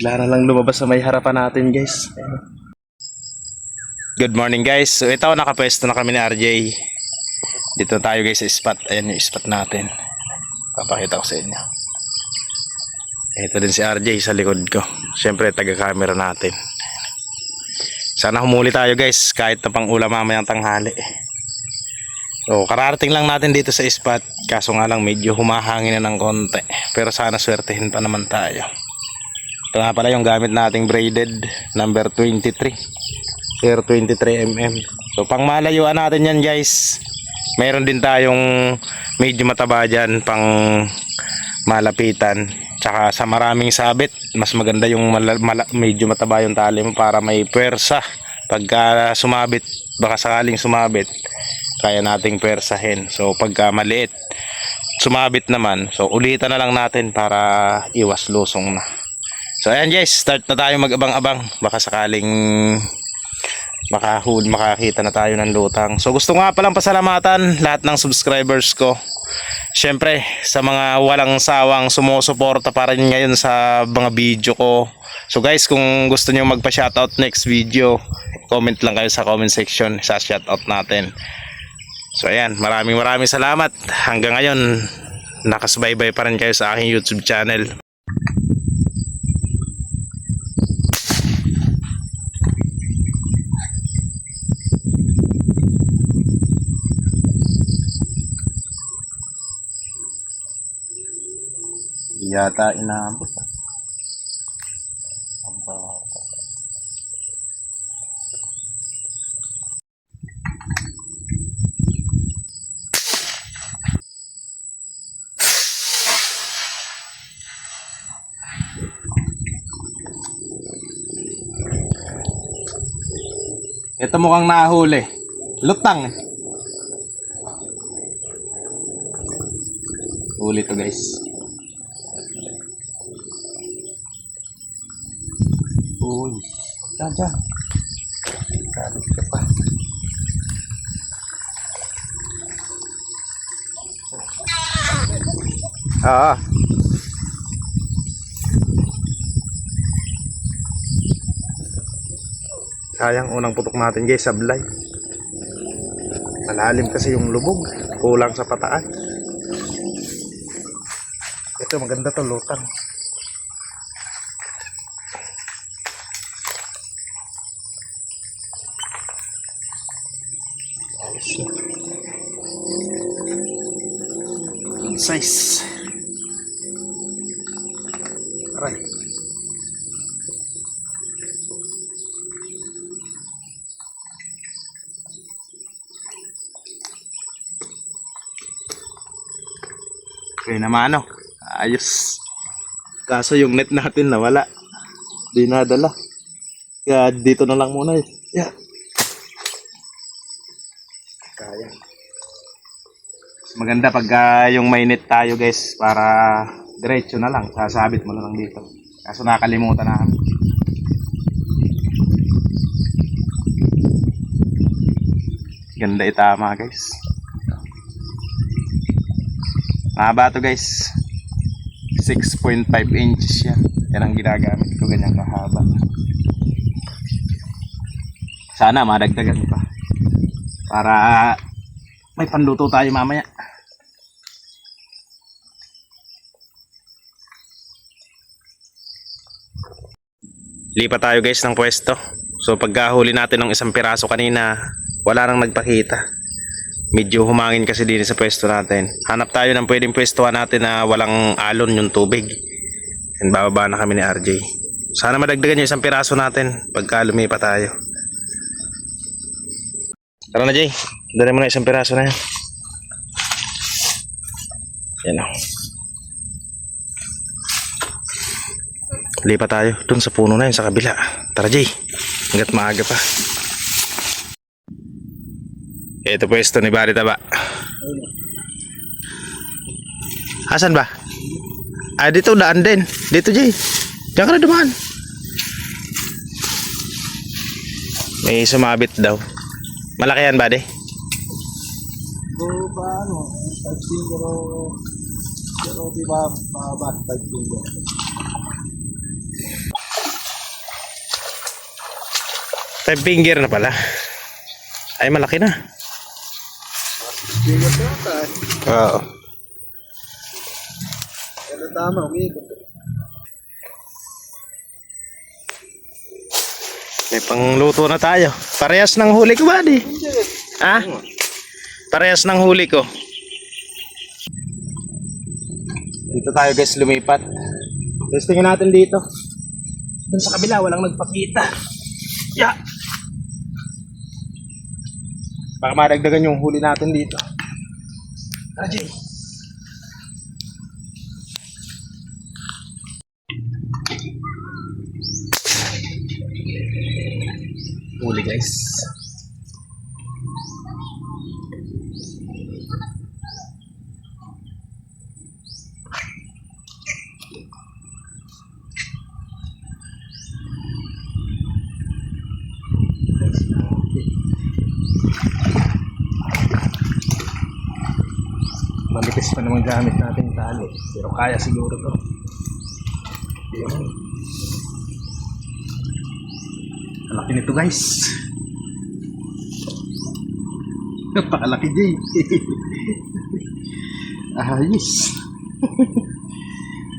Bigla na lang lumabas sa may harapan natin, guys. Good morning, guys. So ito, nakapwesto na kami ni RJ. Dito tayo, guys, sa spot. Ayan yung spot natin. Papakita ko sa inyo. Ito din si RJ sa likod ko. Siyempre, taga-camera natin. Sana humuli tayo, guys, kahit na pang ulam mamayang tanghali. So, kararating lang natin dito sa spot. Kaso nga lang, medyo humahangin na ng konti. Pero sana swertehin pa naman tayo. Ito nga pala yung gamit nating braided number 23. 23mm. So pang malayuan natin yan, guys. Mayroon din tayong medyo mataba dyan pang malapitan. Tsaka sa maraming sabit, mas maganda yung medyo mataba yung tali mo para may pwersa. Pagka sumabit, baka sakaling sumabit, kaya nating pwersahin. So pagka maliit, sumabit naman, so ulitan na lang natin para iwas lusong na. So ayan, guys, start na tayo mag-abang-abang. Baka sakaling makakita na tayo ng lutang. So gusto nga palang pasalamatan lahat ng subscribers ko. Syempre sa mga walang sawang sumusuporta pa rin ngayon sa mga video ko. So guys, kung gusto niyo magpa-shoutout next video, comment lang kayo sa comment section, sa shoutout natin. So ayan, maraming salamat. Hanggang ngayon nakasubaybay pa rin kayo sa aking YouTube channel. Yata inaambot. Ito mukhang nahuli. Lutang. Huli to, guys. Uy, dyan. Kabit ka pa. Sayang unang putok natin, guys, sablay. Malalim kasi yung lubog. Kulang sa pataan. Ito maganda to, lutang. Good size. Aray. Okay naman, ano? Ayos. Kaso yung net natin nawala. Di nadala. Kaya dito na lang muna eh. Yeah. Kaya. Maganda pag yung may net tayo, guys, para diretso na lang, sasabit mo na lang dito. Kaso nakalimutan namin. Ganda itama, guys. Mahaba to, guys. 6.5 inches yan. Yan ang ginagamit ko, ganyan kahaba. Sana madagdagan pa para may panluto tayo mamaya. Lipat tayo, guys, ng pwesto. So pagkahuli natin ng isang piraso kanina, wala nang nagpakita. Medyo humangin kasi din sa pwesto natin. Hanap tayo ng pwedeng pwestuhan natin na walang alon yung tubig. And bababa na kami ni RJ. Sana madagdagan yung isang piraso natin pagka lumipat tayo. Tara na, Jay. Dali mo na isang piraso na yan. Yan o. Lipat tayo dun sa puno na yun sa kabila. Tara, Jay. Hanggat maaga pa. Ito pwesto ni Bari Taba. Asan ba? Dito daan din. Dito, Jay. Diyan ka na dumaan. May sumabit daw. Malaki yan, Bade? So, paano? 5 pero di ba mababa 5 finger? 5 finger na pala. Ay, malaki na. Bigat na ata eh. Oo. Ano tama, umiikot. May pangluto na tayo. Parehas ng huli ko, buddy. Ha? Parehas ng huli ko. Dito tayo guys lumipat. Testingin natin dito. Doon sa kabila walang nagpakita. Yeah. Baka madagdagan yung huli natin dito. RJ. Huli guys. Manipis pa naman gamit natin yung tali. Pero kaya siguro to. Yun. Ang laki nito guys. Napakalaki Jay. Ayos.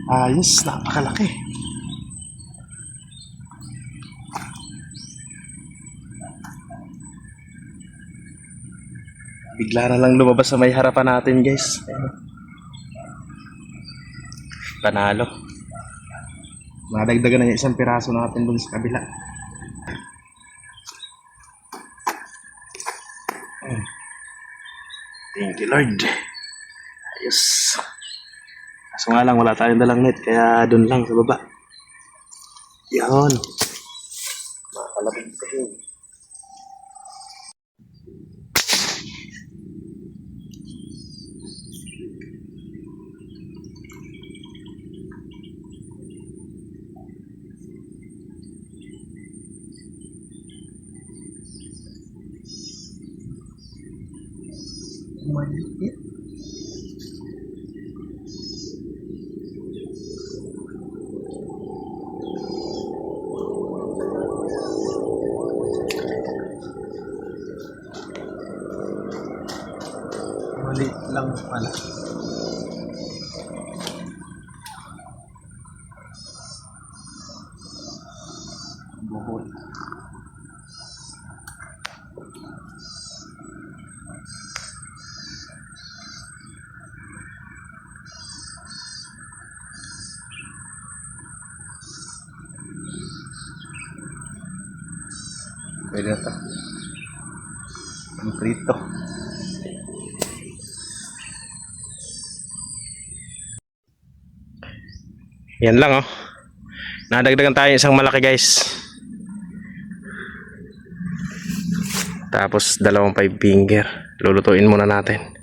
Ayos, napakalaki. Bigla na lang lumabas sa may harapan natin guys. Panalo. Madagdagan na yung isang piraso natin dun sa kabila. Thank you Lord. Ayos. Kaso nga lang wala tayong dalang net kaya dun lang sa baba. Yan. Makalabig ko yun. Maliit. Maliit lang pala. Buhol. Pwede na ito. Ang prito. Yan lang oh. Nadagdagan tayo isang malaki guys. Tapos dalawang 5 finger. Lulutuin muna natin.